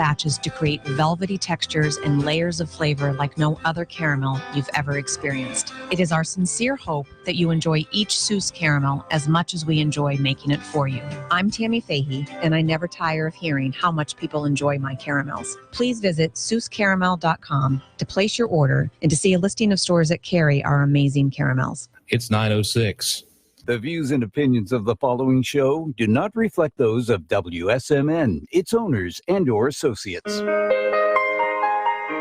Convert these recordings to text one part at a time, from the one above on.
batches to create velvety textures and layers of flavor like no other caramel you've ever experienced. It is our sincere hope that you enjoy each Seuss caramel as much as we enjoy making it for you. I'm Tammy Fahey, and I never tire of hearing how much people enjoy my caramels. Please visit SeussCaramel.com to place your order and to see a listing of stores that carry our amazing caramels. It's 9:06. The views and opinions of the following show do not reflect those of WSMN, its owners, and/or associates.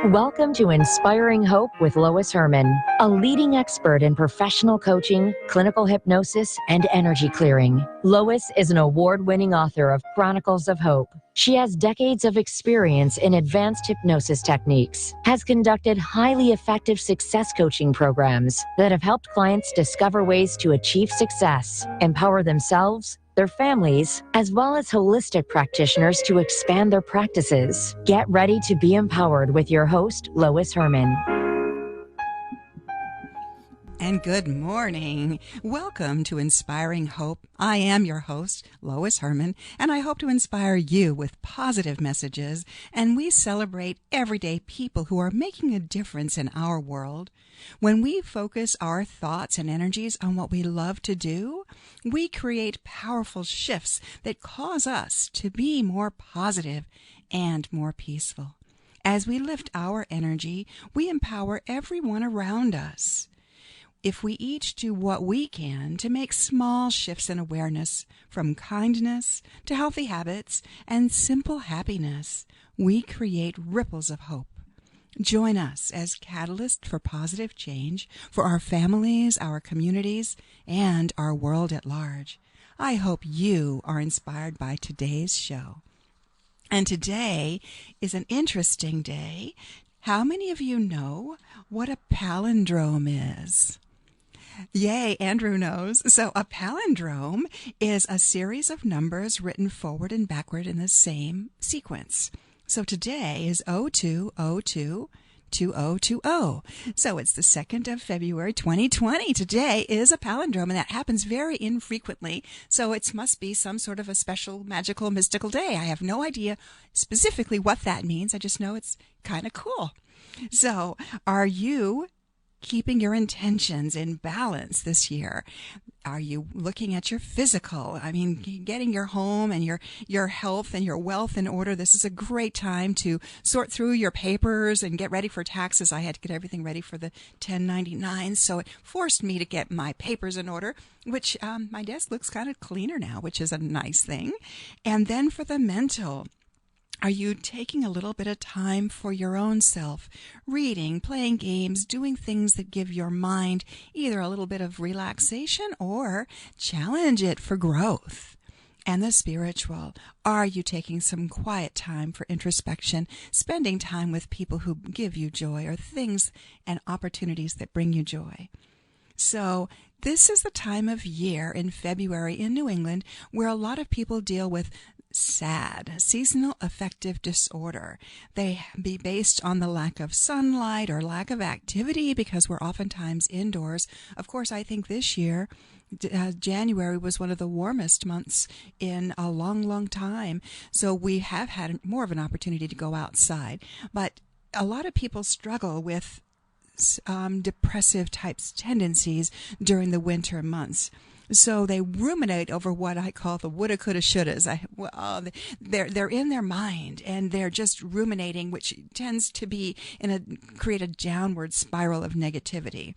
Welcome to Inspiring Hope with Lois Herman, a leading expert in professional coaching, clinical hypnosis, and energy clearing. Lois is an award-winning author of Chronicles of Hope. She has decades of experience in advanced hypnosis techniques, has conducted highly effective success coaching programs that have helped clients discover ways to achieve success, empower themselves, their families, as well as holistic practitioners to expand their practices. Get ready to be empowered with your host, Lois Herman. And good morning. Welcome to Inspiring Hope. I am your host, Lois Herman, and I hope to inspire you with positive messages. And we celebrate everyday people who are making a difference in our world. When we focus our thoughts and energies on what we love to do, we create powerful shifts that cause us to be more positive and more peaceful. As we lift our energy, we empower everyone around us. If we each do what we can to make small shifts in awareness, from kindness to healthy habits and simple happiness, we create ripples of hope. Join us as catalysts for positive change for our families, our communities, and our world at large. I hope you are inspired by today's show. And today is an interesting day. How many of you know what a palindrome is? Yay, Andrew knows. So a palindrome is a series of numbers written forward and backward in the same sequence. So today is 02022020. So it's the 2nd of February, 2020. Today is a palindrome, and that happens very infrequently. So it must be some sort of a special, magical, mystical day. I have no idea specifically what that means. I just know it's kind of cool. So are you keeping your intentions in balance this year? Are you looking at your physical? I mean, getting your home and your health and your wealth in order. This is a great time to sort through your papers and get ready for taxes. I had to get everything ready for the 1099, so it forced me to get my papers in order, which my desk looks kind of cleaner now, which is a nice thing. And then for the mental, are you taking a little bit of time for your own self, reading, playing games, doing things that give your mind either a little bit of relaxation or challenge it for growth? And the spiritual, are you taking some quiet time for introspection, spending time with people who give you joy or things and opportunities that bring you joy? So this is the time of year in February in New England where a lot of people deal with SAD, seasonal affective disorder. They be based on the lack of sunlight or lack of activity because we're oftentimes indoors. Of course, I think this year, January was one of the warmest months in a long, long time. So we have had more of an opportunity to go outside. But a lot of people struggle with depressive types tendencies during the winter months. So they ruminate over what I call the woulda, coulda, shouldas. They're in their mind and they're just ruminating, which tends to be create a downward spiral of negativity.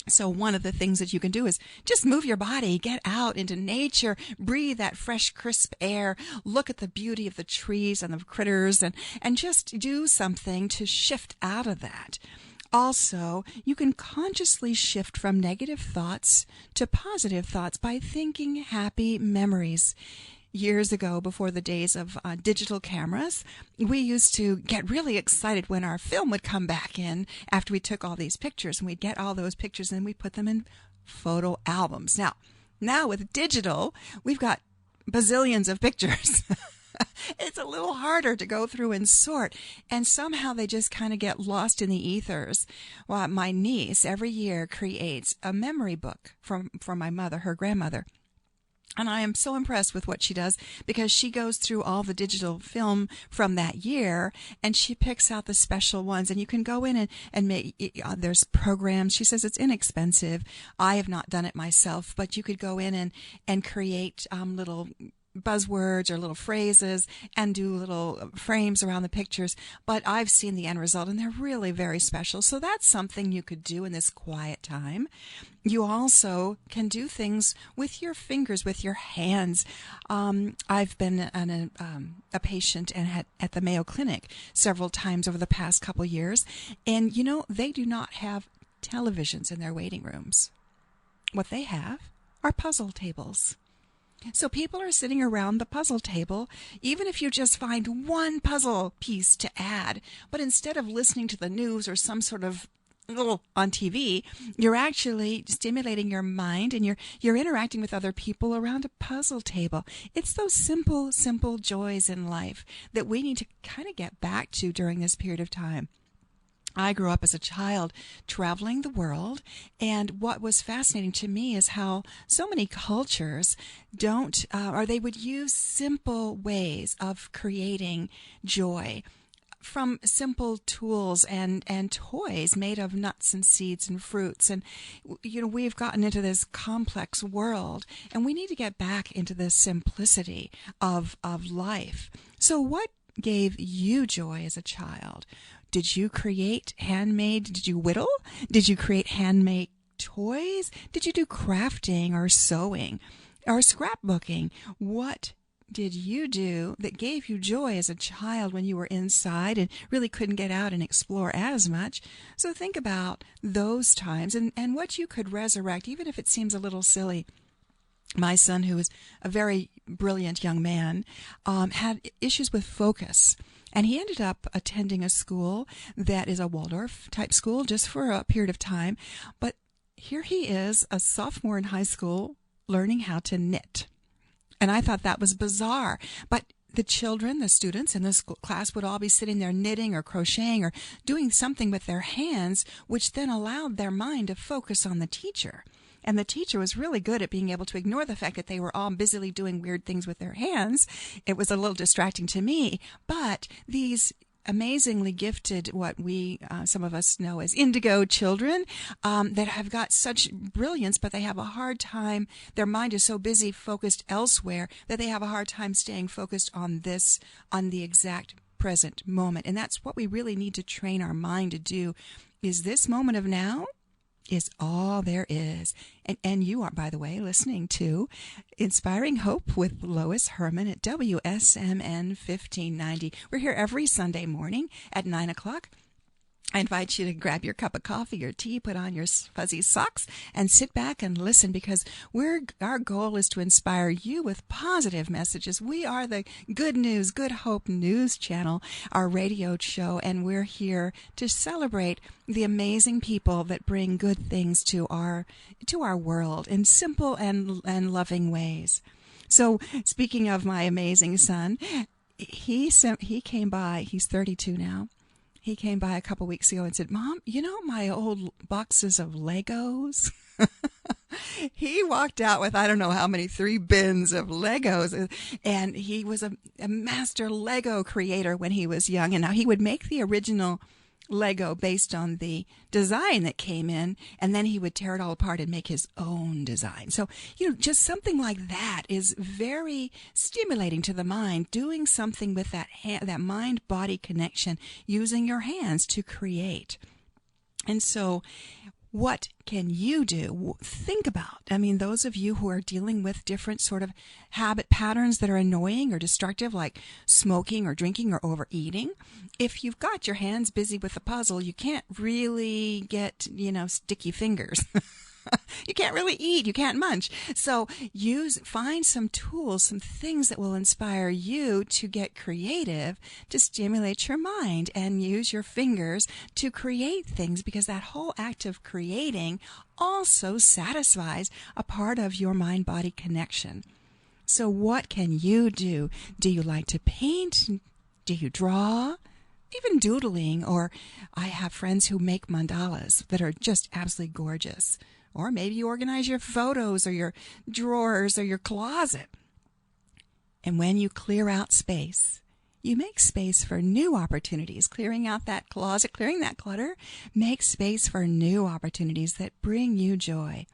So one of the things that you can do is just move your body, get out into nature, breathe that fresh, crisp air, look at the beauty of the trees and the critters, and just do something to shift out of that. Also, you can consciously shift from negative thoughts to positive thoughts by thinking happy memories. Years ago, before the days of digital cameras, we used to get really excited when our film would come back in after we took all these pictures, and we'd get all those pictures and we'd put them in photo albums. Now with digital, we've got bazillions of pictures. It's a little harder to go through and sort, and somehow they just kind of get lost in the ethers. Well, my niece every year creates a memory book from my mother, her grandmother. And I am so impressed with what she does, because she goes through all the digital film from that year and she picks out the special ones. And you can go in and make, there's programs. She says it's inexpensive. I have not done it myself, but you could go in and create little buzzwords or little phrases and do little frames around the pictures. But I've seen the end result and they're really very special. So that's something you could do in this quiet time. You also can do things with your fingers, with your hands. I've been a patient and at the Mayo Clinic several times over the past couple years. And, they do not have televisions in their waiting rooms. What they have are puzzle tables. So people are sitting around the puzzle table, even if you just find one puzzle piece to add. But instead of listening to the news or some sort of on TV, you're actually stimulating your mind and you're interacting with other people around a puzzle table. It's those simple joys in life that we need to kind of get back to during this period of time. I grew up as a child traveling the world, and what was fascinating to me is how so many cultures don't, or they would use simple ways of creating joy from simple tools and toys made of nuts and seeds and fruits. And, we've gotten into this complex world, and we need to get back into the simplicity of life. So what gave you joy as a child? Did you create handmade? Did you whittle? Did you create handmade toys? Did you do crafting or sewing or scrapbooking? What did you do that gave you joy as a child when you were inside and really couldn't get out and explore as much? So think about those times and what you could resurrect, even if it seems a little silly. My son, who is a very brilliant young man, had issues with focus. And he ended up attending a school that is a Waldorf-type school just for a period of time. But here he is, a sophomore in high school, learning how to knit. And I thought that was bizarre. But the children, the students in the school class would all be sitting there knitting or crocheting or doing something with their hands, which then allowed their mind to focus on the teacher. And the teacher was really good at being able to ignore the fact that they were all busily doing weird things with their hands. It was a little distracting to me. But these amazingly gifted, what we, some of us know as indigo children, that have got such brilliance, but they have a hard time, their mind is so busy focused elsewhere that they have a hard time staying focused on the exact present moment. And that's what we really need to train our mind to do, is this moment of now is all there is. And you are, by the way, listening to Inspiring Hope with Lois Herman at WSMN 1590. We're here every Sunday morning at 9 o'clock. I invite you to grab your cup of coffee or tea, put on your fuzzy socks, and sit back and listen, because our goal is to inspire you with positive messages. We are the Good News, Good Hope News Channel, our radio show, and we're here to celebrate the amazing people that bring good things to our world in simple and loving ways. So, speaking of my amazing son, he came by. He's 32 now. He came by a couple weeks ago and said, "Mom, my old boxes of Legos?" He walked out with, I don't know how many, 3 bins of Legos. And he was a master Lego creator when he was young. And now he would make the original Lego based on the design that came in, and then he would tear it all apart and make his own design. So, just something like that is very stimulating to the mind, doing something with that mind-body connection, using your hands to create. And so what can you do? Think about, those of you who are dealing with different sort of habit patterns that are annoying or destructive, like smoking or drinking or overeating. If you've got your hands busy with a puzzle, you can't really get, sticky fingers. You can't really eat. You can't munch. So find some tools, some things that will inspire you to get creative, to stimulate your mind, and use your fingers to create things, because that whole act of creating also satisfies a part of your mind-body connection. So what can you do? Do you like to paint? Do you draw? Even doodling, or I have friends who make mandalas that are just absolutely gorgeous. Or maybe you organize your photos or your drawers or your closet. And when you clear out space, you make space for new opportunities. Clearing out that closet, clearing that clutter, makes space for new opportunities that bring you joy.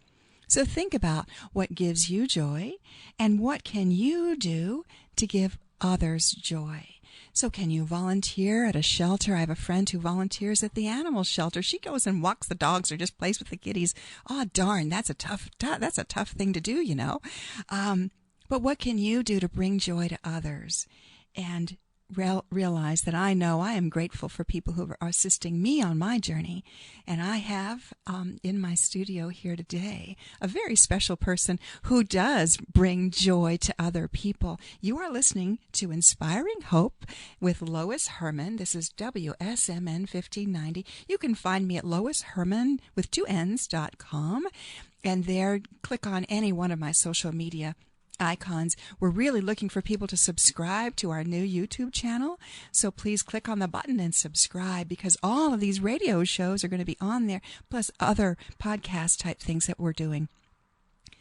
So think about what gives you joy and what can you do to give others joy. So can you volunteer at a shelter? I have a friend who volunteers at the animal shelter. She goes and walks the dogs or just plays with the kitties. Oh, darn, that's a tough thing to do, you know. But what can you do to bring joy to others? And realize that I know I am grateful for people who are assisting me on my journey. And I have in my studio here today a very special person who does bring joy to other people. You are listening to Inspiring Hope with Lois Herman. This is WSMN 1590. You can find me at loisherman with 2Ns.com, and there click on any one of my social media icons. We're really looking for people to subscribe to our new YouTube channel. So please click on the button and subscribe, because all of these radio shows are going to be on there, plus other podcast type things that we're doing.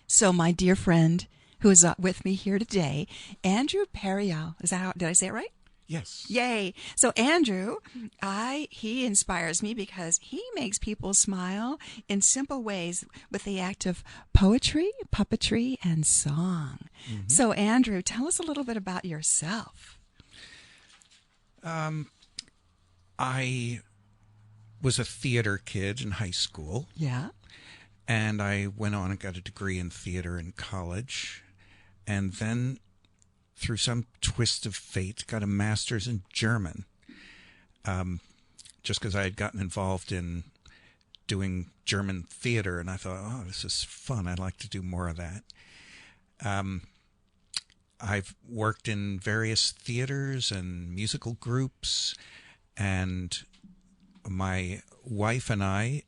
So my dear friend who is with me here today, Andrew Pereali. Did I say it right? Yes. Yay. So Andrew, he inspires me because he makes people smile in simple ways with the act of poetry, puppetry, and song. Mm-hmm. So Andrew, tell us a little bit about yourself. I was a theater kid in high school. Yeah. And I went on and got a degree in theater in college. And then, through some twist of fate, got a master's in German, just because I had gotten involved in doing German theater, and I thought, oh, this is fun. I'd like to do more of that. I've worked in various theaters and musical groups, and my wife and I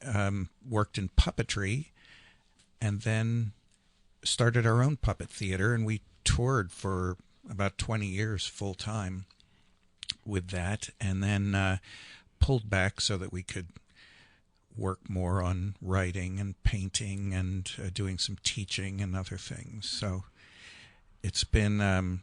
worked in puppetry, and then started our own puppet theater, and we toured for about 20 years full time with that, and then pulled back so that we could work more on writing and painting and doing some teaching and other things. So it's been a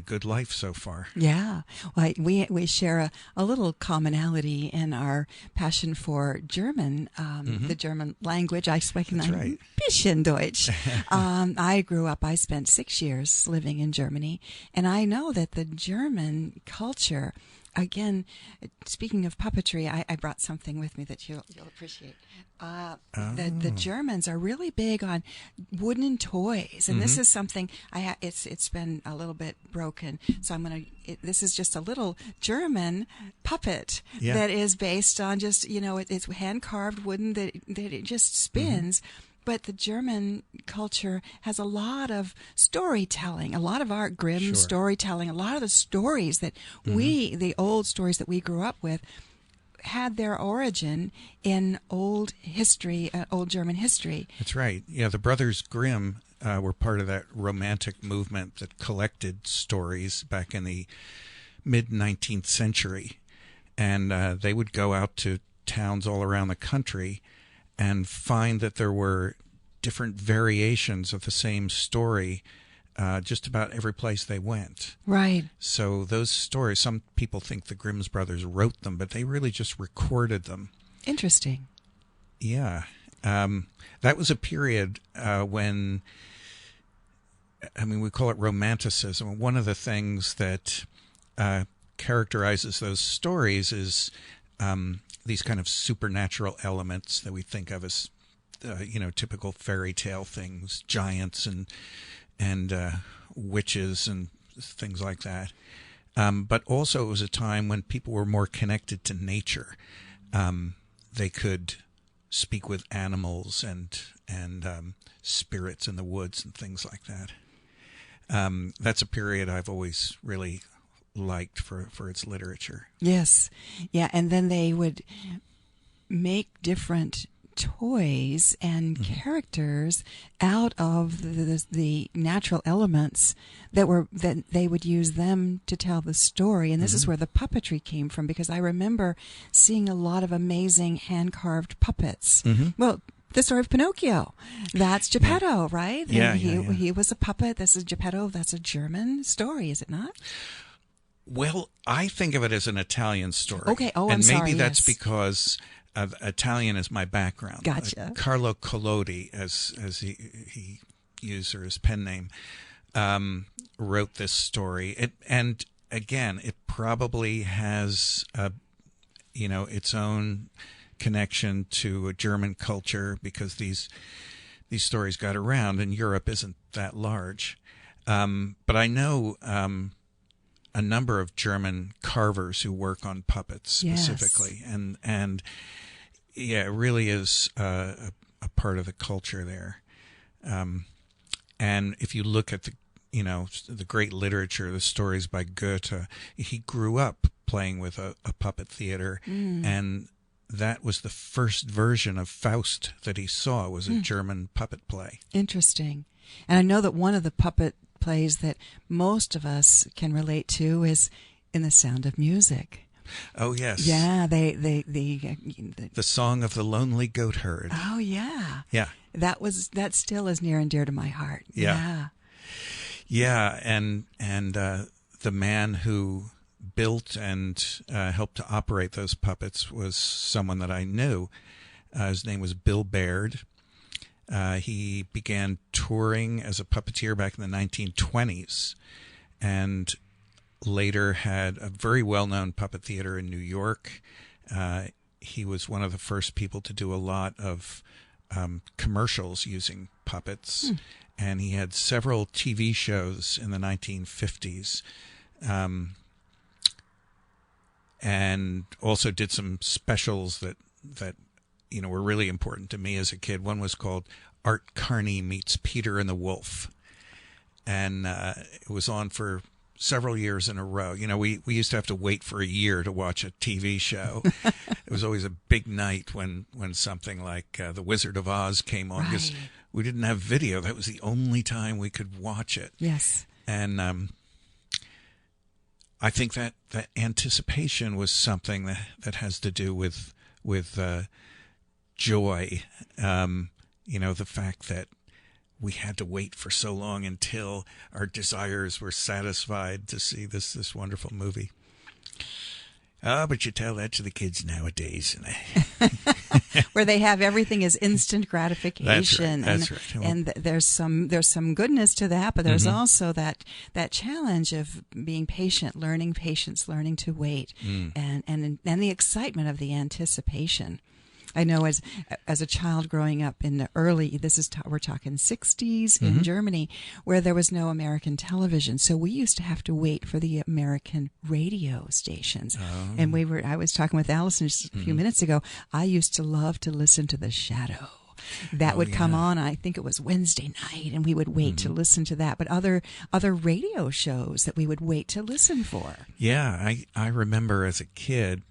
good life so far. Yeah. Well, we share a little commonality in our passion for German, the German language. I speak ein bisschen Deutsch. I spent 6 years living in Germany, and I know that the German culture, again, speaking of puppetry, I brought something with me that you'll appreciate. The Germans are really big on wooden toys, and this is something it's been a little bit broken. So this is just a little German puppet that is based on just, it's hand carved wooden that it just spins. But the German culture has a lot of storytelling, a lot of Art Grimm storytelling, a lot of the stories that the old stories that we grew up with, had their origin in old history, old German history. That's right. Yeah, the Brothers Grimm were part of that romantic movement that collected stories back in the mid-19th century. And they would go out to towns all around the country and find that there were different variations of the same story just about every place they went. Right. So those stories, some people think the Grimm's brothers wrote them, but they really just recorded them. Interesting. Yeah. That was a period when, we call it romanticism. One of the things that characterizes those stories is these kind of supernatural elements that we think of as, typical fairy tale things, giants and witches and things like that. But also it was a time when people were more connected to nature. They could speak with animals and spirits in the woods and things like that. That's a period I've always really liked for its literature. Yes. Yeah, and then they would make different toys and characters out of the natural elements that they would use them to tell the story. And this is where the puppetry came from, because I remember seeing a lot of amazing hand-carved puppets. Well, the story of Pinocchio. That's Geppetto, right? Yeah, And he was a puppet. This is Geppetto. That's a German story, is it not? Well, I think of it as an Italian story. Okay. Oh, and I'm sorry. maybe that's yes. because Italian is my background. Gotcha. Carlo Collodi, as he used, or his pen name, wrote this story. And again, it probably has its own connection to a German culture, because these stories got around, and Europe isn't that large. But I know a number of German carvers who work on puppets specifically, Yes. and yeah, it really is a part of the culture there. And if you look at the great literature, the stories by Goethe, he grew up playing with a puppet theater, and that was the first version of Faust that he saw, was a German puppet play. Interesting. And I know that one of the puppet plays that most of us can relate to is In the Sound of Music. Oh yes. Yeah, the Song of the Lonely Goat Herd. Oh yeah. Yeah. That still is near and dear to my heart. Yeah. Yeah, and the man who built and helped to operate those puppets was someone that I knew. His name was Bill Baird. He began touring as a puppeteer back in the 1920s, and later had a very well-known puppet theater in New York. He was one of the first people to do a lot of commercials using puppets, and he had several TV shows in the 1950s, and also did some specials that were really important to me as a kid. One was called Art Carney Meets Peter and the Wolf, and it was on for several years in a row. We used to have to wait for a year to watch a TV show. It was always a big night when something like The Wizard of Oz came on, because we didn't have video. That was the only time we could watch it. Yes. And I think that anticipation was something that has to do with joy. The fact that we had to wait for so long until our desires were satisfied to see this wonderful movie. Oh, but you tell that to the kids nowadays, where they have everything as instant gratification. That's right. And there's some goodness to that, but there's also that challenge of being patient, learning patience, learning to wait, and the excitement of the anticipation. I know as a child growing up in the early, we're talking 60s in Germany, where there was no American television. So we used to have to wait for the American radio stations. Oh. And I was talking with Allison just a few minutes ago. I used to love to listen to The Shadow. That would come on, I think it was Wednesday night, and we would wait to listen to that. But other radio shows that we would wait to listen for. Yeah, I remember as a kid,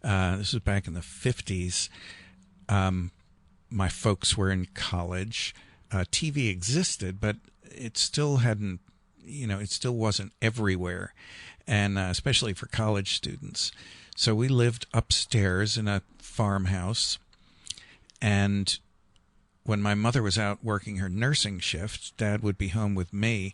this was back in the 50s, my folks were in college. TV existed, but it still hadn't, it still wasn't everywhere, and especially for college students. So we lived upstairs in a farmhouse, and when my mother was out working her nursing shift, Dad would be home with me,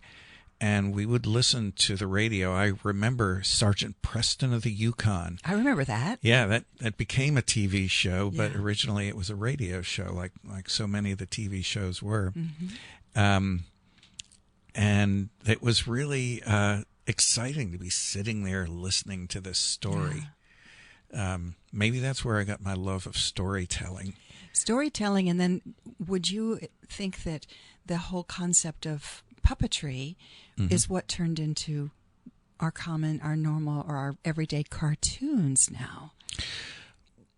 and we would listen to the radio. I remember Sergeant Preston of the Yukon. I remember that. Yeah, that became a TV show, but originally it was a radio show, like so many of the TV shows were. And it was really exciting to be sitting there listening to this story. Yeah. Maybe that's where I got my love of storytelling. Storytelling, and then would you think that the whole concept of puppetry is what turned into our normal, or our everyday cartoons now?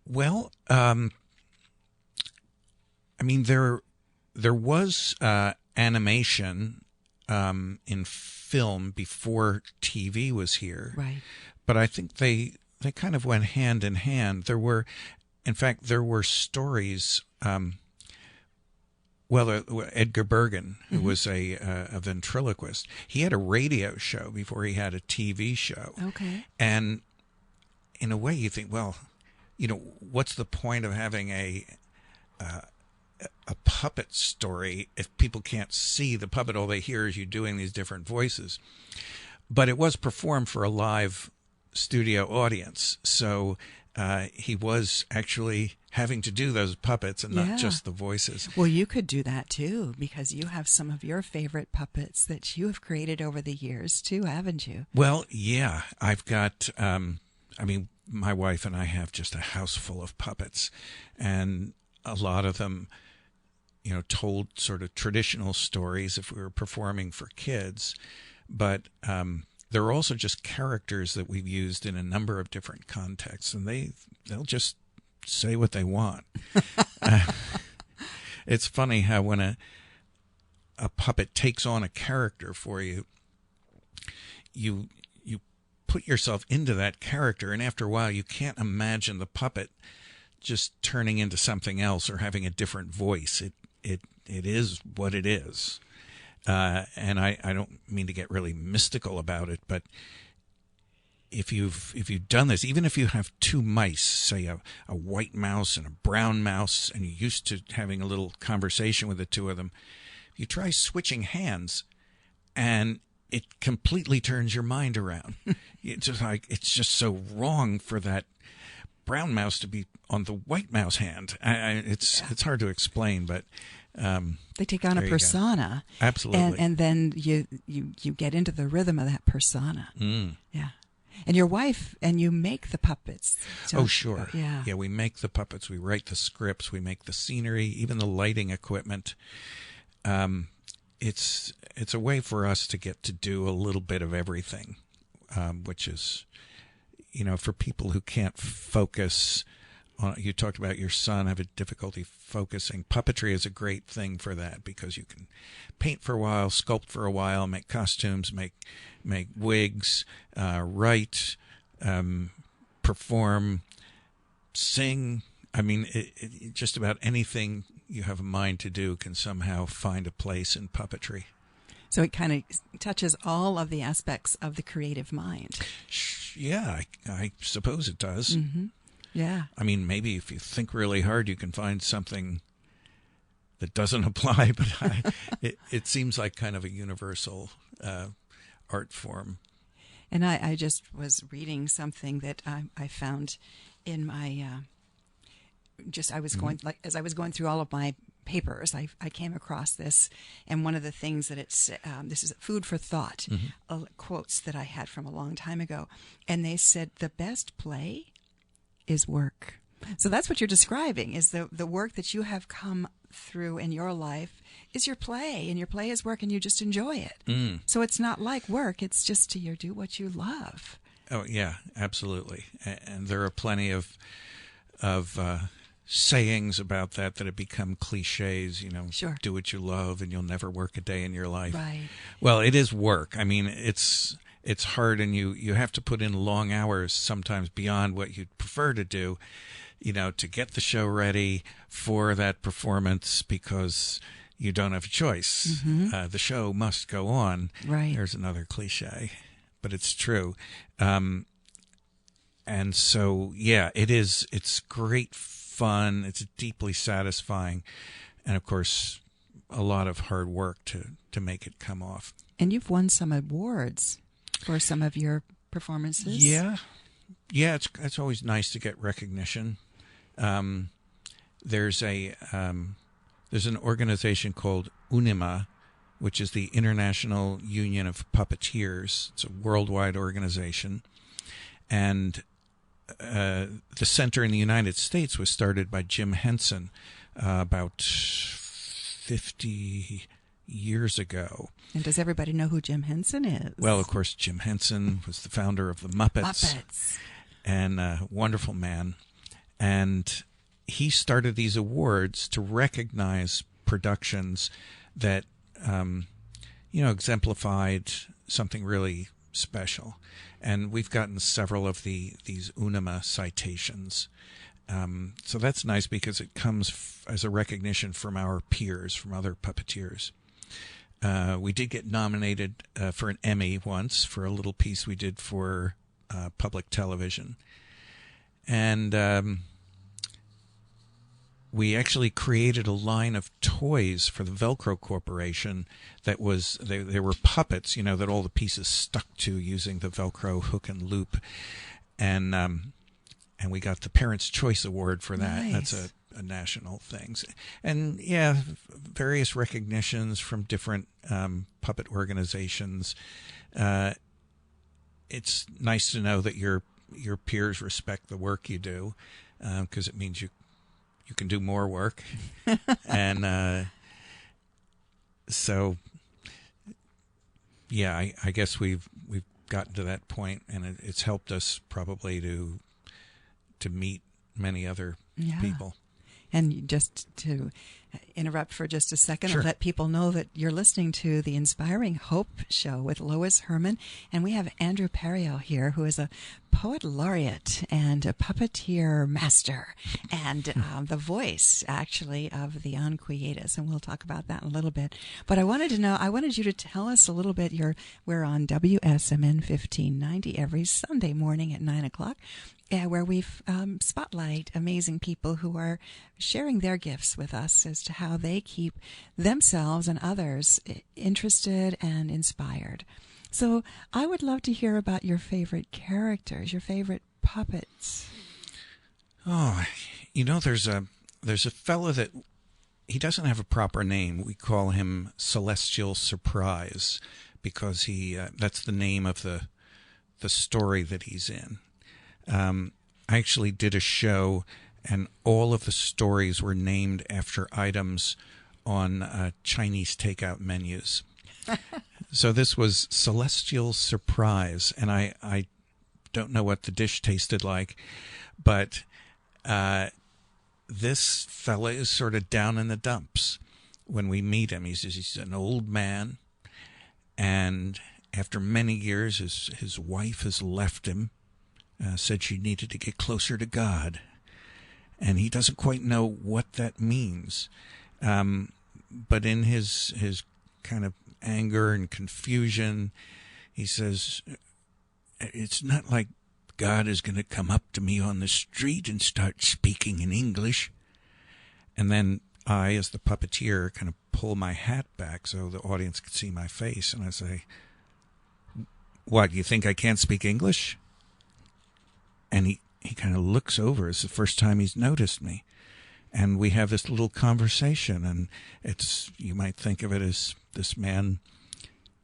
Well, I mean, there was animation in film before TV was here, right? But I think they kind of went hand in hand. There were stories. Edgar Bergen, who was a ventriloquist, he had a radio show before he had a TV show. Okay. And in a way, you think, well, what's the point of having a a puppet story if people can't see the puppet. All they hear is you doing these different voices. But it was performed for a live studio audience, so he was actually having to do those puppets and not just the voices. Well, you could do that too, because you have some of your favorite puppets that you have created over the years too, haven't you? Well, yeah, I've got, my wife and I have just a house full of puppets, and a lot of them, told sort of traditional stories if we were performing for kids. But they're also just characters that we've used in a number of different contexts, and they'll just say what they want. It's funny how when a puppet takes on a character for you, you put yourself into that character, and after a while you can't imagine the puppet just turning into something else or having a different voice. It is what it is. And I don't mean to get really mystical about it, but if you've done this, even if you have two mice, say a white mouse and a brown mouse, and you're used to having a little conversation with the two of them, you try switching hands, and it completely turns your mind around. It's just so wrong for that brown mouse to be on the white mouse hand. It's hard to explain, but. They take on a persona. Absolutely. And then you get into the rhythm of that persona. Yeah. And your wife, and you make the puppets. Oh, sure. Yeah. Yeah, we make the puppets. We write the scripts. We make the scenery, even the lighting equipment. It's a way for us to get to do a little bit of everything, which is, for people who can't focus. You talked about your son having difficulty focusing. Puppetry is a great thing for that, because you can paint for a while, sculpt for a while, make costumes, make wigs, write, perform, sing. I mean, just about anything you have a mind to do can somehow find a place in puppetry. So it kind of touches all of the aspects of the creative mind. Yeah, I suppose it does. Mm-hmm. Yeah. I mean, maybe if you think really hard, you can find something that doesn't apply, but it seems like kind of a universal art form. And I just was reading something that I found in my, I was going, as I was going through all of my papers, I came across this, and one of the things that it's, this is food for thought, quotes that I had from a long time ago, and they said, the best play is work. So that's what you're describing, is the work that you have come through in your life is your play, and your play is work, and you just enjoy it. So it's not like work, it's just you do what you love. Oh, yeah, absolutely. And there are plenty of sayings about that have become cliches, Sure. Do what you love and you'll never work a day in your life. Right. Well, it is work. I mean, it's hard, and you have to put in long hours, sometimes beyond what you'd prefer to do, to get the show ready for that performance, because you don't have a choice. Mm-hmm. The show must go on. Right. There's another cliche, but it's true. And so, yeah, it's great fun. It's deeply satisfying. And, of course, a lot of hard work to make it come off. And you've won some awards for some of your performances. Yeah, it's always nice to get recognition. There's an organization called UNIMA, which is the International Union of Puppeteers. It's a worldwide organization, and the center in the United States was started by Jim Henson about 50 years ago. And does everybody know who Jim Henson is? Well, of course, Jim Henson was the founder of the Muppets. And a wonderful man. And he started these awards to recognize productions that, exemplified something really special. And we've gotten several of these UNIMA citations. So that's nice, because it comes as a recognition from our peers, from other puppeteers. We did get nominated for an Emmy once for a little piece we did for public television. And we actually created a line of toys for the Velcro Corporation that was, they were puppets, that all the pieces stuck to using the Velcro hook and loop. And we got the Parents' Choice Award for that. Nice. That's a national thing. And various recognitions from different puppet organizations. It's nice to know that your peers respect the work you do, because it means you can do more work. And so, I guess we've gotten to that point, and it's helped us probably to meet many other people. And just to interrupt for just a second, Sure. and let people know that you're listening to the Inspiring Hope Show with Lois Herman, and we have Andrew Pereali here, who is a poet laureate and a puppeteer master, and the voice, actually, of the Anquietas, and we'll talk about that in a little bit. But I wanted you to tell us a little bit. We're on WSMN 1590 every Sunday morning at 9 o'clock. Where we spotlight amazing people who are sharing their gifts with us as to how they keep themselves and others interested and inspired. So I would love to hear about your favorite characters, your favorite puppets. Oh, there's a fella that, he doesn't have a proper name. We call him Celestial Surprise because that's the name of the story that he's in. I actually did a show, and all of the stories were named after items on Chinese takeout menus. So this was Celestial Surprise, and I don't know what the dish tasted like, but this fella is sort of down in the dumps when we meet him. He's an old man, and after many years, his wife has left him. Said she needed to get closer to God, and he doesn't quite know what that means. But in his kind of anger and confusion, he says, "It's not like God is going to come up to me on the street and start speaking in English." And then I, as the puppeteer, kind of pull my hat back so the audience can see my face, and I say, "What, you think I can't speak English?" And he kind of looks over. It's the first time he's noticed me. And we have this little conversation, and you might think of it as this man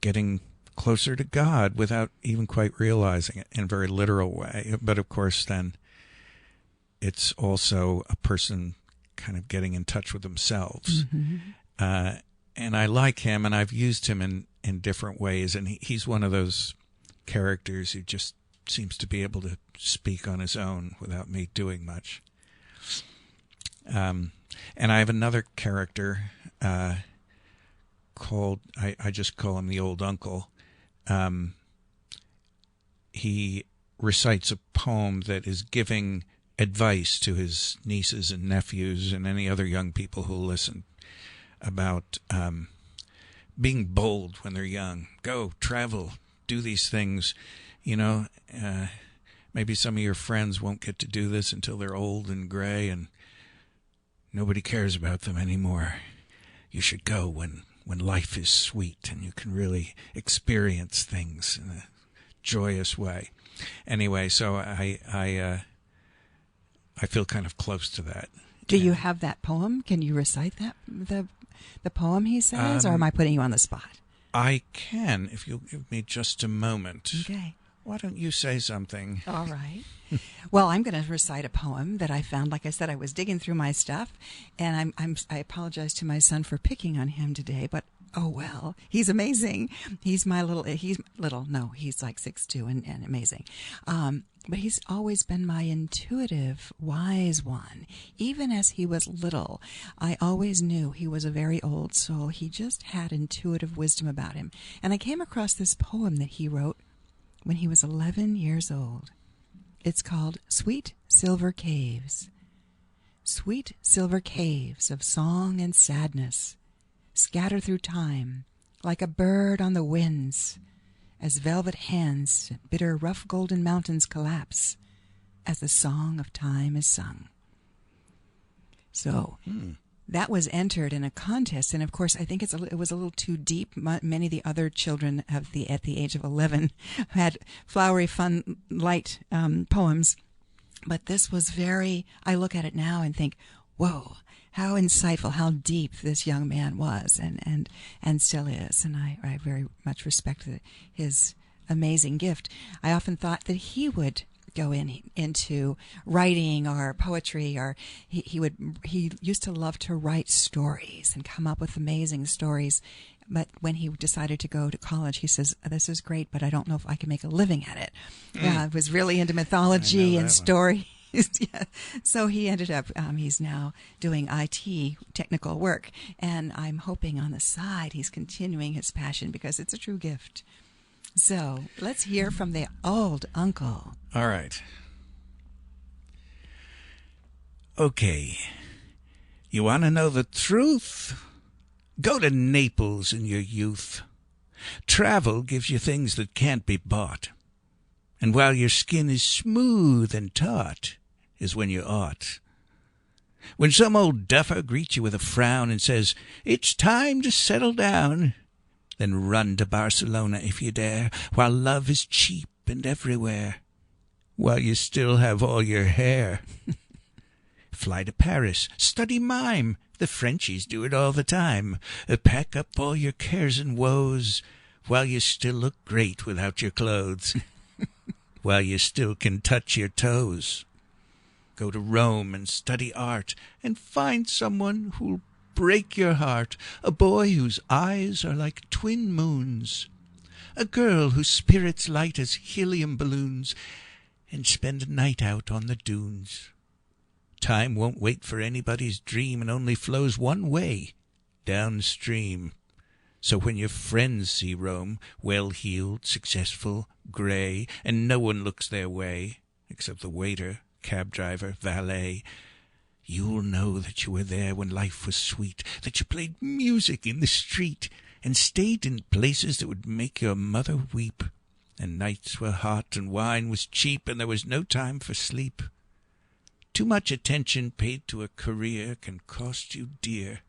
getting closer to God without even quite realizing it in a very literal way. But of course, then it's also a person kind of getting in touch with themselves. Mm-hmm. And I like him, and I've used him in different ways. And he's one of those characters who just seems to be able to speak on his own without me doing much. And I have another character called, I just call him the Old Uncle. He recites a poem that is giving advice to his nieces and nephews and any other young people who listen about being bold when they're young. Go, travel, do these things. Maybe some of your friends won't get to do this until they're old and gray and nobody cares about them anymore. You should go when life is sweet and you can really experience things in a joyous way. Anyway, so I feel kind of close to that. Do you have that poem? Can you recite that the poem he says, or am I putting you on the spot? I can, if you'll give me just a moment. Okay. Why don't you say something? All right. Well, I'm going to recite a poem that I found. Like I said, I was digging through my stuff, and I apologize to my son for picking on him today, but oh well, he's amazing. He's like 6'2" and amazing. But he's always been my intuitive, wise one. Even as he was little, I always knew he was a very old soul. He just had intuitive wisdom about him. And I came across this poem that he wrote when he was 11 years old. It's called Sweet Silver Caves. Sweet silver caves of song and sadness scatter through time like a bird on the winds, as velvet hands and bitter rough golden mountains collapse as the song of time is sung. So that was entered in a contest, and of course, I think it was a little too deep. Many of the other children at the age of 11 had flowery, fun, light poems, but this was very. I look at it now and think, whoa, how insightful, how deep this young man was, and still is, and I very much respect his amazing gift. I often thought that he would go into writing or poetry, or he used to love to write stories and come up with amazing stories. But when he decided to go to college, he says, "This is great, but I don't know if I can make a living at it." I was really into mythology and story. Yeah. So he ended up, he's now doing IT technical work, and I'm hoping on the side he's continuing his passion because it's a true gift. So let's hear from the old uncle. All right. Okay. You want to know the truth? Go to Naples in your youth. Travel gives you things that can't be bought. And while your skin is smooth and taut, is when you ought. When some old duffer greets you with a frown and says, "It's time to settle down," then run to Barcelona if you dare, while love is cheap and everywhere, while you still have all your hair. Fly to Paris, study mime, the Frenchies do it all the time. Pack up all your cares and woes, while you still look great without your clothes, while you still can touch your toes. Go to Rome and study art, and find someone who'll break your heart, a boy whose eyes are like twin moons, a girl whose spirit's light as helium balloons, and spend a night out on the dunes. Time won't wait for anybody's dream and only flows one way, downstream. So when your friends see Rome, well-heeled, successful, gray, and no one looks their way, except the waiter, cab driver, valet, you'll know that you were there when life was sweet, that you played music in the street, and stayed in places that would make your mother weep, and nights were hot and wine was cheap, and there was no time for sleep. Too much attention paid to a career can cost you dear.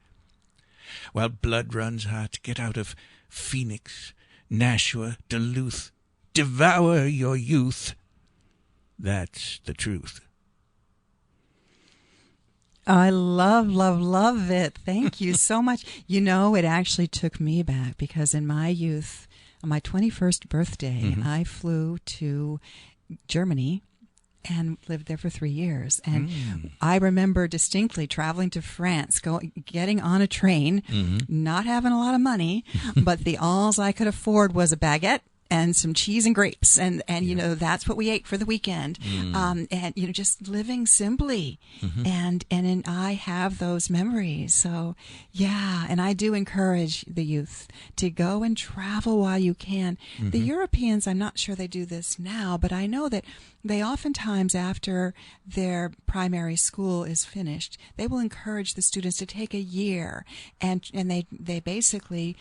While blood runs hot, get out of Phoenix, Nashua, Duluth, devour your youth. That's the truth. I love it. Thank you so much. You know, it actually took me back because in my youth, on my 21st birthday, I flew to Germany and lived there for 3 years. And I remember distinctly traveling to France, getting on a train, not having a lot of money, but the alls I could afford was a baguette and some cheese and grapes, and you know, that's what we ate for the weekend, and you know, just living simply, and I have those memories. So yeah, and I do encourage the youth to go and travel while you can. The Europeans, I'm not sure they do this now, but I know that they oftentimes, after their primary school is finished, they will encourage the students to take a year, and they basically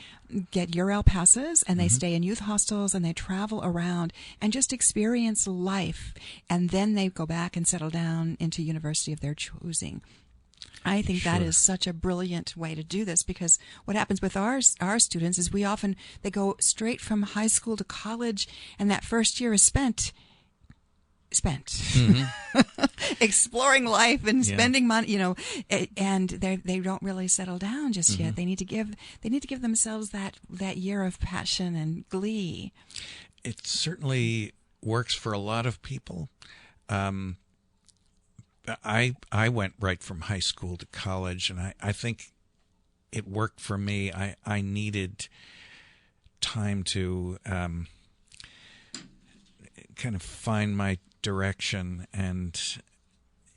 get Eurail passes, and they stay in youth hostels, and they travel around and just experience life, and then they go back and settle down into university of their choosing. I think that is such a brilliant way to do this, because what happens with our students is they go straight from high school to college, and that first year is spent exploring life and spending money, you know, and they don't really settle down just yet. They need to give themselves that year of passion and glee. It certainly works for a lot of people. I went right from high school to college, and I think it worked for me. I needed time to kind of find my direction, and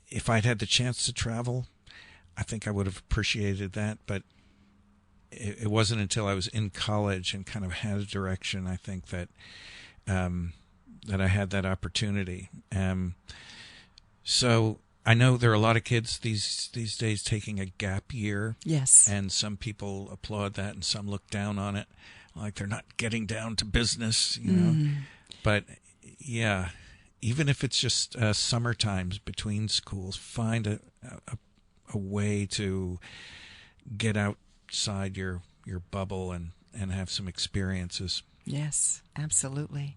if I'd had the chance to travel, I think I would have appreciated that, but it wasn't until I was in college and kind of had a direction, I think, that that I had that opportunity. So I know there are a lot of kids these days taking a gap year. Yes. And some people applaud that and some look down on it, like they're not getting down to business, you know. But yeah, even if it's just summer times between schools, find a way to get outside your bubble and have some experiences. Yes, absolutely.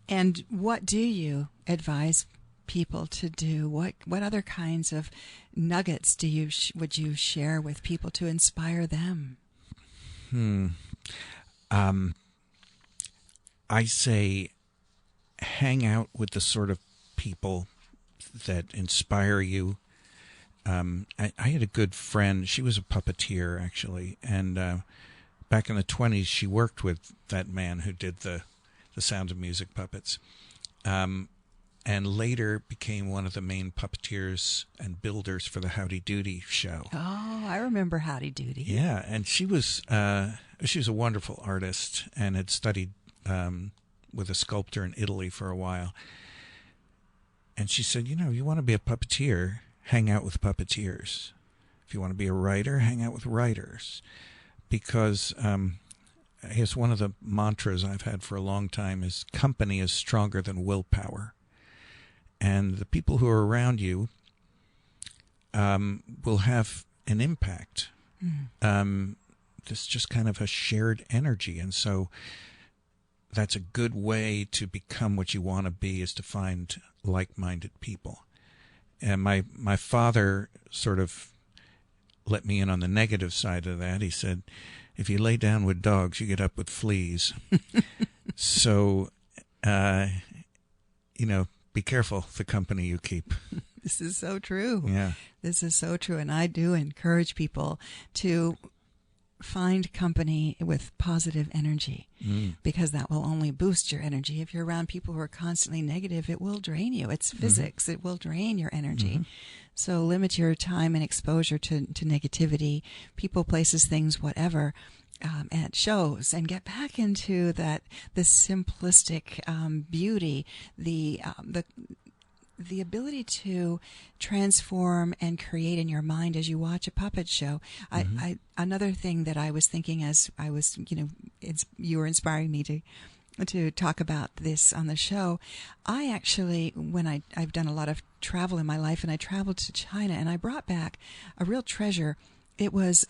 And what do you advise people to do? What other kinds of nuggets would you share with people to inspire them? I say hang out with the sort of people that inspire you. I had a good friend. She was a puppeteer, actually, and back in the 1920s, she worked with that man who did the Sound of Music puppets, and later became one of the main puppeteers and builders for the Howdy Doody show. Oh, I remember Howdy Doody. Yeah, and she was a wonderful artist and had studied with a sculptor in Italy for a while. And she said, you want to be a puppeteer, hang out with puppeteers. If you want to be a writer, hang out with writers. Because I guess one of the mantras I've had for a long time is company is stronger than willpower. And the people who are around you will have an impact. There's just kind of a shared energy. And so that's a good way to become what you want to be, is to find like-minded people. And my father sort of let me in on the negative side of that. He said, if you lay down with dogs, you get up with fleas. So, be careful the company you keep. This is so true. Yeah. This is so true. And I do encourage people to find company with positive energy, because that will only boost your energy. If you're around people who are constantly negative, it will drain you. It's physics. It will drain your energy. So limit your time and exposure to negativity, people, places, things, whatever, at shows, and get back into the simplistic beauty, the ability to transform and create in your mind as you watch a puppet show. Another thing that I was thinking as I was, you were inspiring me to talk about this on the show. I actually, when I've done a lot of travel in my life, and I traveled to China, and I brought back a real treasure. It was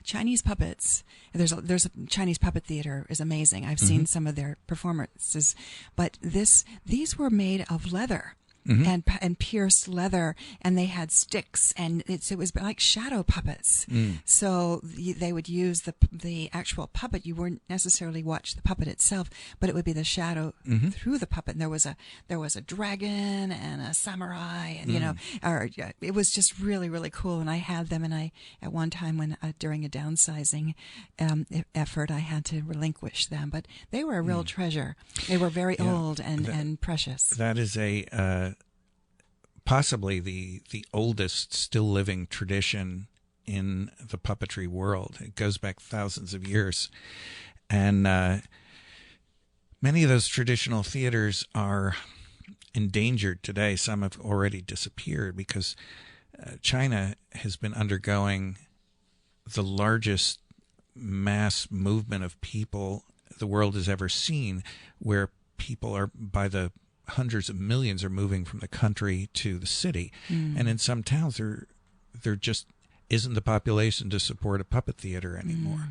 Chinese puppets. There's a Chinese puppet theater is amazing. I've seen some of their performances, but these were made of leather. And pierced leather, and they had sticks, and it was like shadow puppets. So they would use the actual puppet. You wouldn't necessarily watch the puppet itself, but it would be the shadow through the puppet. And there was a dragon and a samurai, and it was just really, really cool. And I had them, and I at one time when during a downsizing effort, I had to relinquish them, but they were a real treasure. They were very old and precious. That is possibly the oldest still living tradition in the puppetry world. It goes back thousands of years. And many of those traditional theaters are endangered today. Some have already disappeared because China has been undergoing the largest mass movement of people the world has ever seen, where people are, by the hundreds of millions, are moving from the country to the city. And in some towns there just isn't the population to support a puppet theater anymore.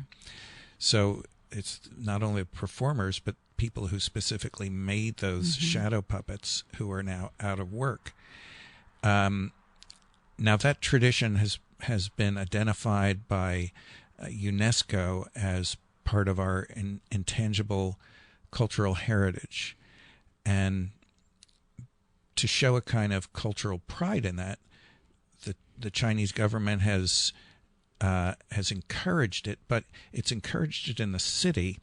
So it's not only performers, but people who specifically made those shadow puppets who are now out of work. Now that tradition has been identified by UNESCO as part of our intangible cultural heritage. And to show a kind of cultural pride in that, the Chinese government has encouraged it, but it's encouraged it in the city,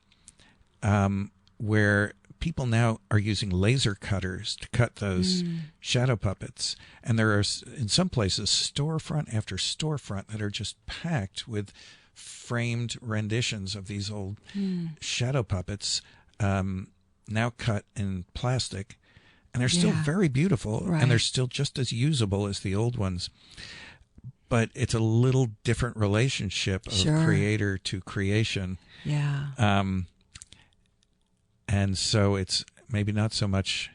where people now are using laser cutters to cut those shadow puppets. And there are, in some places, storefront after storefront that are just packed with framed renditions of these old shadow puppets, now cut in plastic. And they're still very beautiful, and they're still just as usable as the old ones. But it's a little different relationship of creator to creation. Yeah. And so it's maybe not so much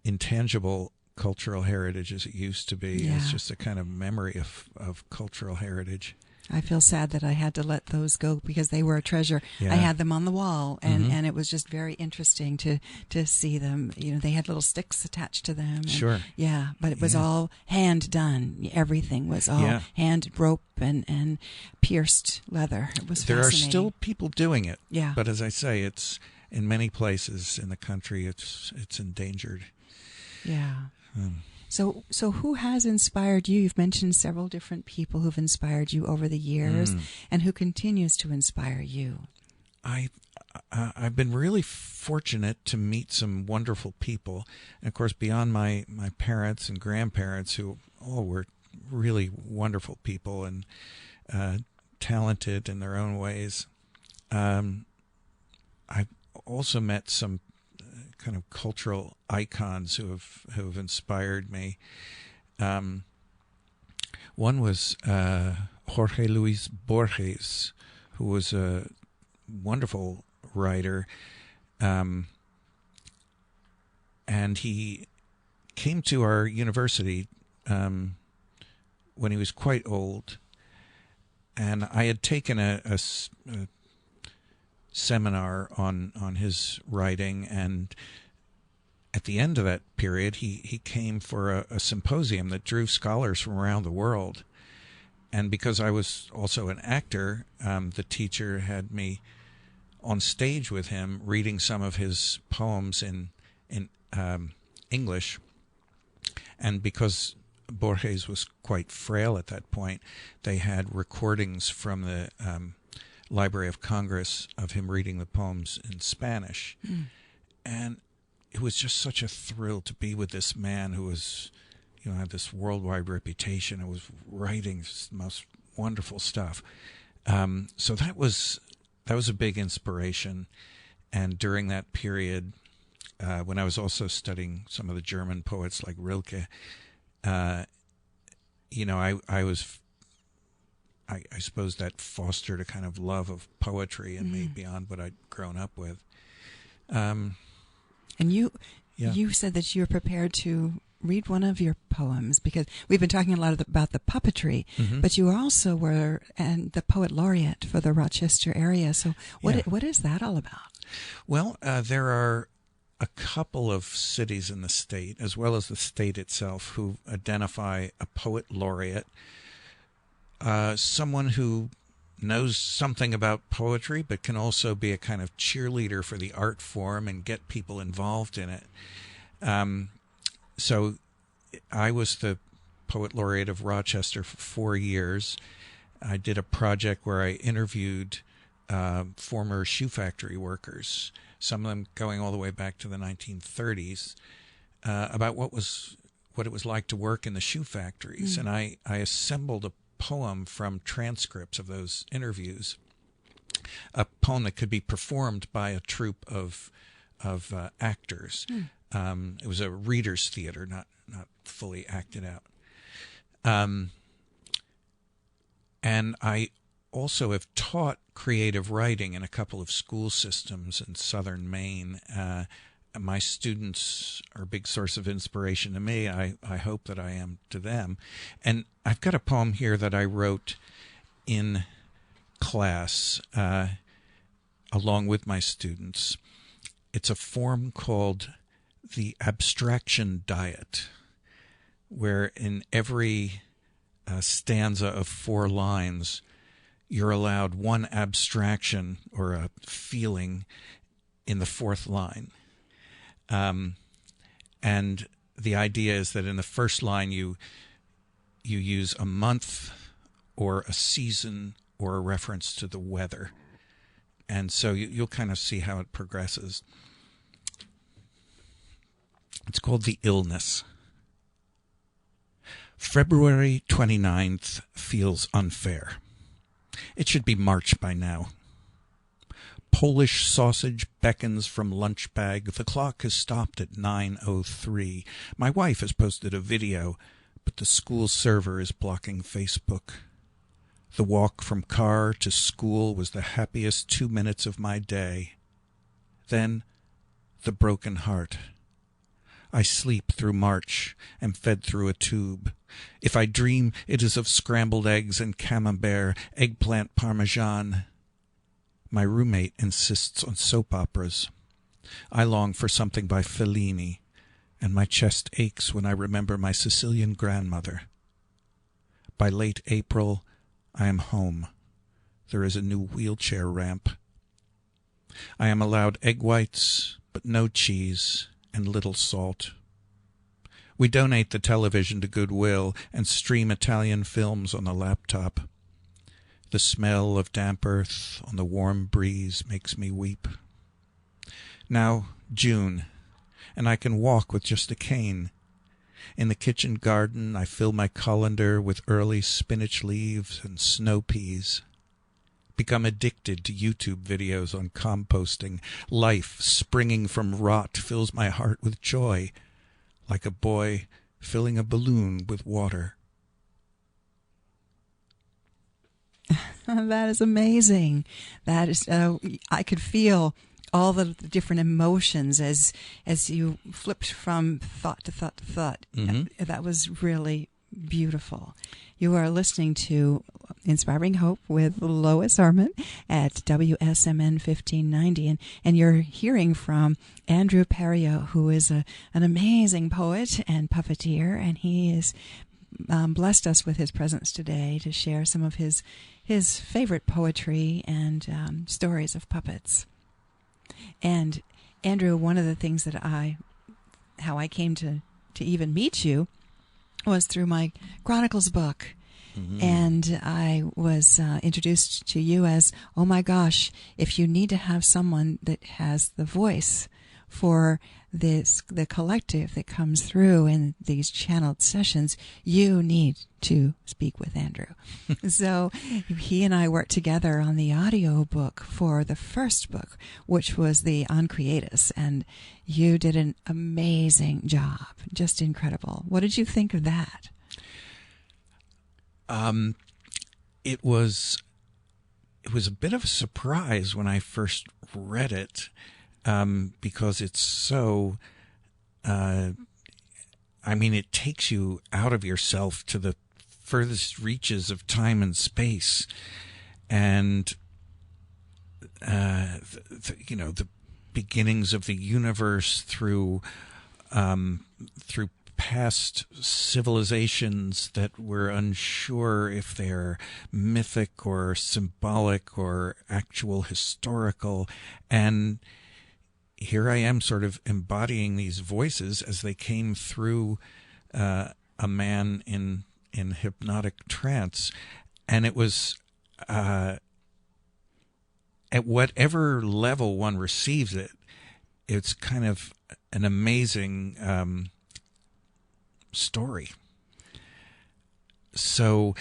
intangible cultural heritage as it used to be. Yeah. It's just a kind of memory of cultural heritage. I feel sad that I had to let those go because they were a treasure. Yeah. I had them on the wall, and it was just very interesting to see them. They had little sticks attached to them. And, Sure. Yeah, but it was all hand done. Everything was all hand rope and pierced leather. It was There are fascinating. still people doing it. Yeah. But as I say, it's in many places in the country, it's endangered. Yeah. So who has inspired you? You've mentioned several different people who've inspired you over the years, and who continues to inspire you. I've been really fortunate to meet some wonderful people, and of course, beyond my parents and grandparents, who all were really wonderful people and talented in their own ways. I've also met some kind of cultural icons who have inspired me. One was Jorge Luis Borges, who was a wonderful writer, and he came to our university when he was quite old, and I had taken a seminar on his writing, and at the end of that period he came for a symposium that drew scholars from around the world. And because I was also an actor, the teacher had me on stage with him reading some of his poems in English. And because Borges was quite frail at that point, they had recordings from the Library of Congress of him reading the poems in Spanish. And it was just such a thrill to be with this man who was, had this worldwide reputation and was writing the most wonderful stuff. So that was a big inspiration. And during that period, when I was also studying some of the German poets like Rilke, I suppose that fostered a kind of love of poetry in me beyond what I'd grown up with. And you said that you're prepared to read one of your poems, because we've been talking a lot about the puppetry, but you also were the poet laureate for the Rochester area. So what is that all about? Well, there are a couple of cities in the state, as well as the state itself, who identify a poet laureate, someone who knows something about poetry but can also be a kind of cheerleader for the art form and get people involved in it. So I was the poet laureate of Rochester for 4 years. I did a project where I interviewed former shoe factory workers, some of them going all the way back to the 1930s, about what it was like to work in the shoe factories. And I assembled a poem from transcripts of those interviews, a poem that could be performed by a troupe of actors. It was a reader's theater, not fully acted out. And I also have taught creative writing in a couple of school systems in southern Maine. My students are a big source of inspiration to me. I hope that I am to them. And I've got a poem here that I wrote in class along with my students. It's a form called the abstraction diet, where in every stanza of 4 lines, you're allowed one abstraction or a feeling in the 4th line. And the idea is that in the first line you use a month or a season or a reference to the weather. And so you'll kind of see how it progresses. It's called The Illness. February 29th feels unfair. It should be March by now. Polish sausage beckons from lunch bag. The clock has stopped at 9:03. My wife has posted a video, but the school server is blocking Facebook. The walk from car to school was the happiest 2 minutes of my day. Then, the broken heart. I sleep through March, am fed through a tube. If I dream, it is of scrambled eggs and camembert, eggplant parmesan. My roommate insists on soap operas. I long for something by Fellini, and my chest aches when I remember my Sicilian grandmother. By late April, I am home. There is a new wheelchair ramp. I am allowed egg whites, but no cheese and little salt. We donate the television to Goodwill and stream Italian films on the laptop. The smell of damp earth on the warm breeze makes me weep. Now, June, and I can walk with just a cane. In the kitchen garden, I fill my colander with early spinach leaves and snow peas. Become addicted to YouTube videos on composting. Life, springing from rot, fills my heart with joy, like a boy filling a balloon with water. That is amazing. That is, I could feel all the different emotions as you flipped from thought to thought to thought. Mm-hmm. That was really beautiful. You are listening to Inspiring Hope with Lois Herman at WSMN 1590, and you're hearing from Andrew Pereali, who is an amazing poet and puppeteer, and he has blessed us with his presence today to share some of his favorite poetry and stories of puppets. And Andrew, one of the things that how I came to even meet you was through my Chronicles book. Mm-hmm. And I was introduced to you as, oh my gosh, if you need to have someone that has the voice for the collective that comes through in these channeled sessions, you need to speak with Andrew. So he and I worked together on the audio book for the first book, which was the Anquietas, and you did an amazing job, just incredible. What did you think of that? It was a bit of a surprise when I first read it, because it's so, it takes you out of yourself to the furthest reaches of time and space, and the beginnings of the universe through past civilizations that we're unsure if they're mythic or symbolic or actual historical. And here I am sort of embodying these voices as they came through a man in hypnotic trance. And it was, at whatever level one receives it, it's kind of an amazing story. So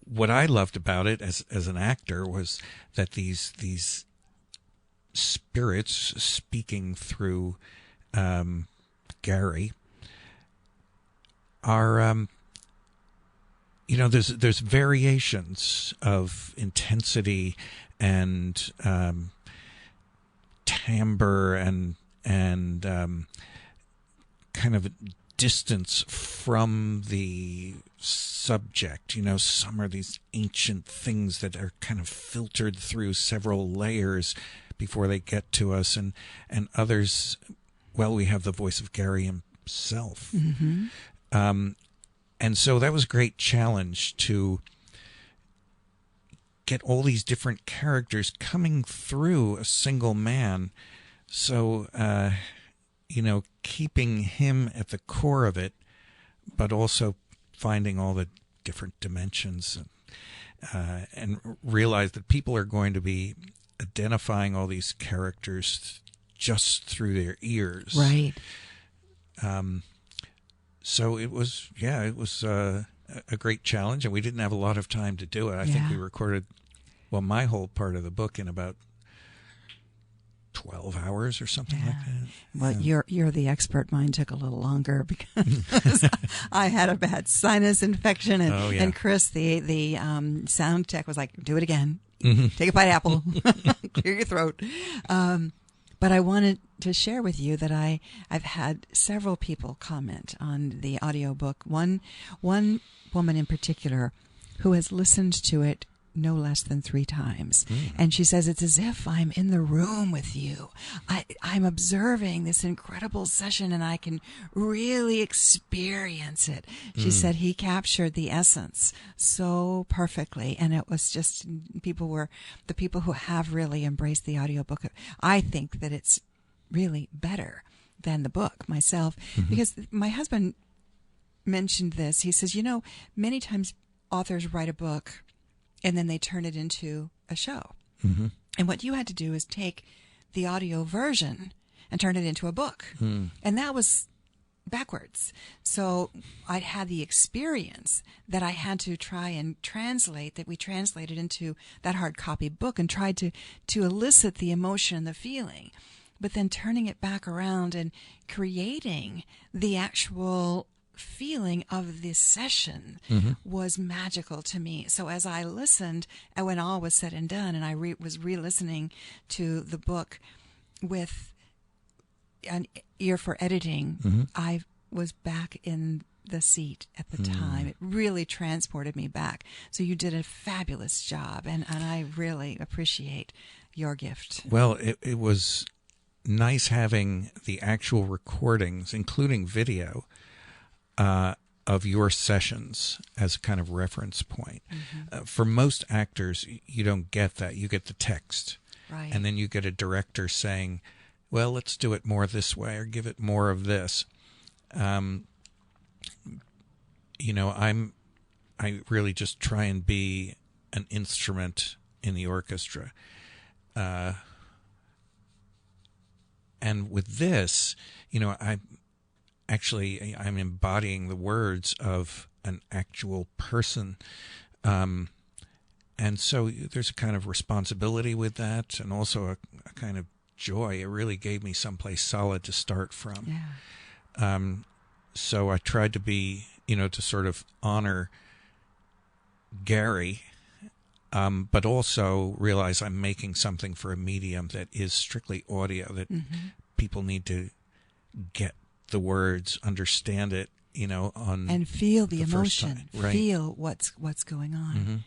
what I loved about it as an actor was that these spirits speaking through Gary are there's variations of intensity and timbre and kind of distance from the subject. Some are these ancient things that are kind of filtered through several layers before they get to us, and others, well, we have the voice of Gary himself. Mm-hmm. And so that was a great challenge to get all these different characters coming through a single man. So, keeping him at the core of it, but also finding all the different dimensions, and realize that people are going to be identifying all these characters just through their ears. Right. So it was a great challenge, and we didn't have a lot of time to do it. I think we recorded, my whole part of the book in about 12 hours or something like that. Well, you're the expert. Mine took a little longer because I had a bad sinus infection, and Chris, the sound tech, was like, "Do it again. Mm-hmm. Take a bite of apple, clear your throat." But I wanted to share with you that I've had several people comment on the audiobook. One woman in particular who has listened to it no less than 3 times. And she says, it's as if I'm in the room with you. I'm observing this incredible session and I can really experience it. She said he captured the essence so perfectly. And it was just, the people who have really embraced the audiobook. I think that it's really better than the book myself, because my husband mentioned this. He says, many times authors write a book and then they turn it into a show. And what you had to do is take the audio version and turn it into a book. And that was backwards. So I had the experience that I had to try and translate, that we translated into that hard copy book and tried to elicit the emotion, the feeling, but then turning it back around and creating the actual feeling of this session was magical to me. So as I listened, and when all was said and done, and I was re-listening to the book with an ear for editing, I was back in the seat at the time. It really transported me back. So you did a fabulous job, and I really appreciate your gift. Well, it was nice having the actual recordings, including video, of your sessions as a kind of reference point. For most actors, you don't get that. You get the text. Right. And then you get a director saying, well, let's do it more this way or give it more of this. I really just try and be an instrument in the orchestra. And with this, I'm embodying the words of an actual person. And so there's a kind of responsibility with that, and also a kind of joy. It really gave me someplace solid to start from. Yeah. So I tried to be, to sort of honor Gary, but also realize I'm making something for a medium that is strictly audio, that people need to get the words, understand it, and feel the emotion, right. Feel what's going on.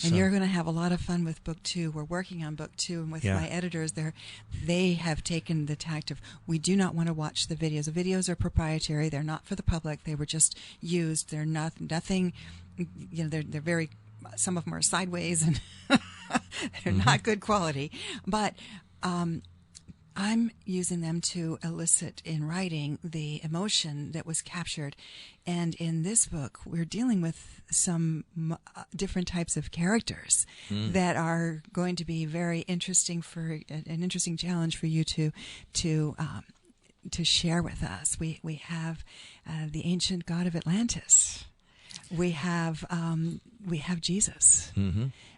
And you're going to have a lot of fun with book 2. We're working on book 2, and with my editors, they have taken the tact of, we do not want to watch the videos. The videos are proprietary. They're not for the public. They were just used. They're nothing. They're very. Some of them are sideways, and they're not good quality. But I'm using them to elicit in writing the emotion that was captured. And in this book, we're dealing with some different types of characters that are going to be very interesting, for an interesting challenge for you to share with us. We have the ancient god of Atlantis. We have Jesus.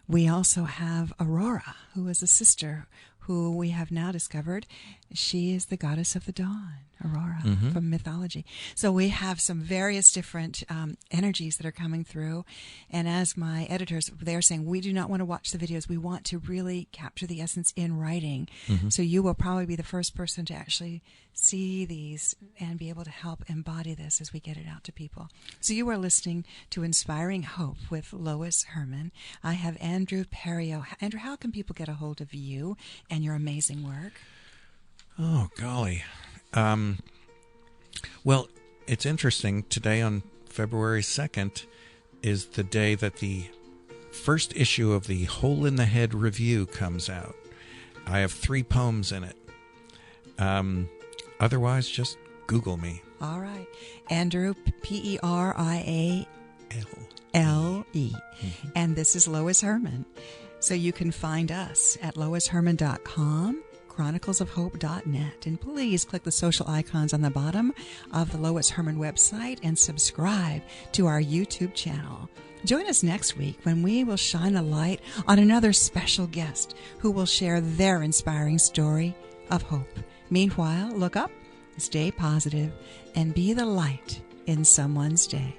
We also have Aurora, who is a sister who we have now discovered she is the goddess of the dawn, Aurora, from mythology. So we have some various different energies that are coming through. And as my editors, they're saying, we do not want to watch the videos. We want to really capture the essence in writing. So you will probably be the first person to actually see these and be able to help embody this as we get it out to people. So you are listening to Inspiring Hope with Lois Herman. I have Andrew Pereali. Andrew, how can people get a hold of you and your amazing work? Oh, golly. Well, it's interesting. Today on February 2nd is the day that the first issue of the Hole in the Head Review comes out. I have 3 poems in it. Otherwise, just Google me. All right. Andrew, Pereali. And this is Lois Herman. So you can find us at loisherman.com. chroniclesofhope.net. And please click the social icons on the bottom of the Lois Herman website and subscribe to our YouTube channel. Join us next week when we will shine a light on another special guest who will share their inspiring story of hope. Meanwhile, look up, stay positive, and be the light in someone's day.